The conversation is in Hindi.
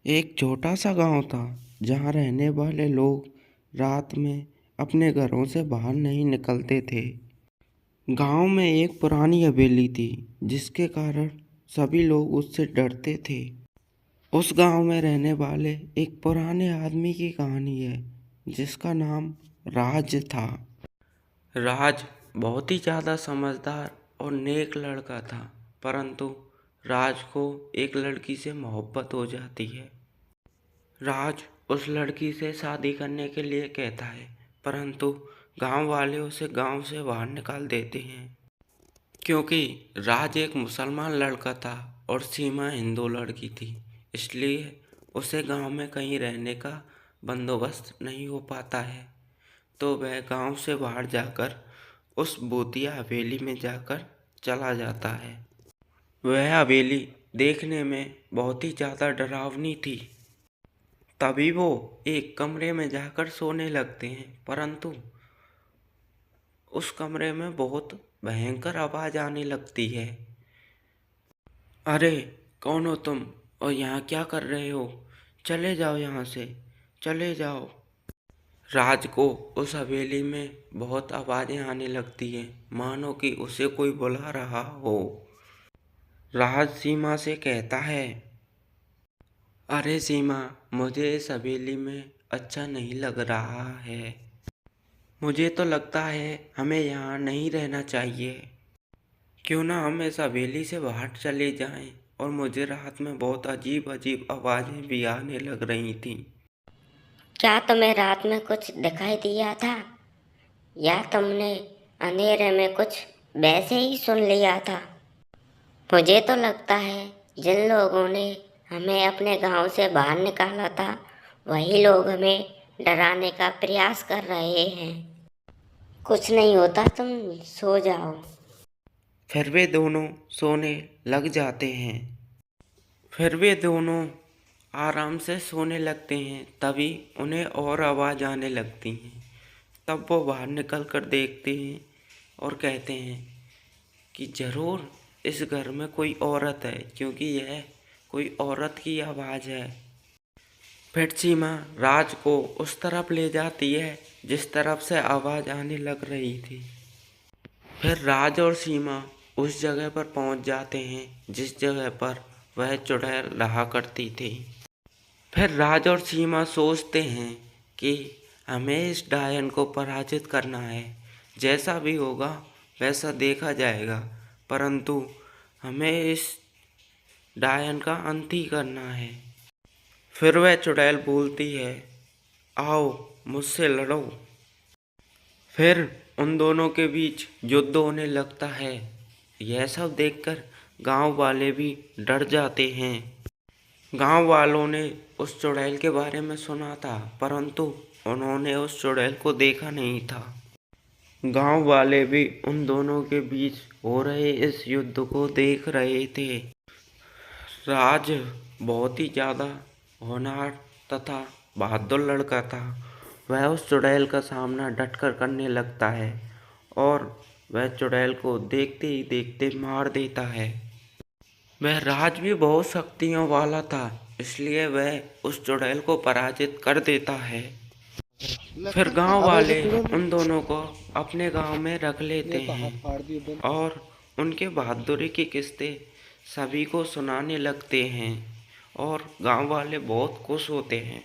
एक छोटा सा गांव था जहां रहने वाले लोग रात में अपने घरों से बाहर नहीं निकलते थे। गांव में एक पुरानी हवेली थी जिसके कारण सभी लोग उससे डरते थे। उस गांव में रहने वाले एक पुराने आदमी की कहानी है जिसका नाम राज था। राज बहुत ही ज़्यादा समझदार और नेक लड़का था, परंतु राज को एक लड़की से मोहब्बत हो जाती है। राज उस लड़की से शादी करने के लिए कहता है, परंतु गांव वाले उसे गांव से बाहर निकाल देते हैं क्योंकि राज एक मुसलमान लड़का था और सीमा हिंदू लड़की थी। इसलिए उसे गांव में कहीं रहने का बंदोबस्त नहीं हो पाता है, तो वह गांव से बाहर जाकर उस भूतिया हवेली में जाकर चला जाता है। वह हवेली देखने में बहुत ही ज़्यादा डरावनी थी। तभी वो एक कमरे में जाकर सोने लगते हैं, परंतु उस कमरे में बहुत भयंकर आवाज़ आने लगती है। अरे, कौन हो तुम और यहाँ क्या कर रहे हो? चले जाओ यहाँ से, चले जाओ। राज को उस हवेली में बहुत आवाज़ें आने लगती हैं, मानो कि उसे कोई बुला रहा हो। राज सीमा से कहता है, अरे सीमा, मुझे इस हवेली में अच्छा नहीं लग रहा है। मुझे तो लगता है हमें यहाँ नहीं रहना चाहिए। क्यों ना हम इस हवेली से बाहर चले जाएं। और मुझे रात में बहुत अजीब अजीब आवाज़ें भी आने लग रही थीं। क्या तुम्हें रात में कुछ दिखाई दिया था, या तुमने अंधेरे में कुछ वैसे ही सुन लिया था? मुझे तो लगता है जिन लोगों ने हमें अपने गांव से बाहर निकाला था, वही लोग हमें डराने का प्रयास कर रहे हैं। कुछ नहीं होता, तुम सो जाओ। फिर वे दोनों सोने लग जाते हैं। फिर वे दोनों आराम से सोने लगते हैं, तभी उन्हें और आवाज़ आने लगती हैं। तब वो बाहर निकल कर देखते हैं और कहते हैं कि ज़रूर इस घर में कोई औरत है, क्योंकि यह कोई औरत की आवाज़ है। फिर सीमा राज को उस तरफ ले जाती है जिस तरफ से आवाज़ आने लग रही थी। फिर राज और सीमा उस जगह पर पहुंच जाते हैं जिस जगह पर वह चुड़ैल रहा करती थी। फिर राज और सीमा सोचते हैं कि हमें इस डायन को पराजित करना है। जैसा भी होगा वैसा देखा जाएगा, परंतु हमें इस डायन का अंत ही करना है। फिर वह चुड़ैल बोलती है, आओ मुझसे लड़ो। फिर उन दोनों के बीच युद्ध होने लगता है। यह सब देखकर गांव वाले भी डर जाते हैं। गांव वालों ने उस चुड़ैल के बारे में सुना था, परंतु उन्होंने उस चुड़ैल को देखा नहीं था। गांव वाले भी उन दोनों के बीच हो रहे इस युद्ध को देख रहे थे। राज बहुत ही ज़्यादा होनहार तथा बहादुर लड़का था। वह उस चुड़ैल का सामना डटकर करने लगता है और वह चुड़ैल को देखते ही देखते मार देता है। वह राज भी बहुत शक्तियों वाला था, इसलिए वह उस चुड़ैल को पराजित कर देता है। फिर गांव वाले उन दोनों को अपने गांव में रख लेते हैं और उनके बहादुरी की किस्तें सभी को सुनाने लगते हैं और गांव वाले बहुत खुश होते हैं।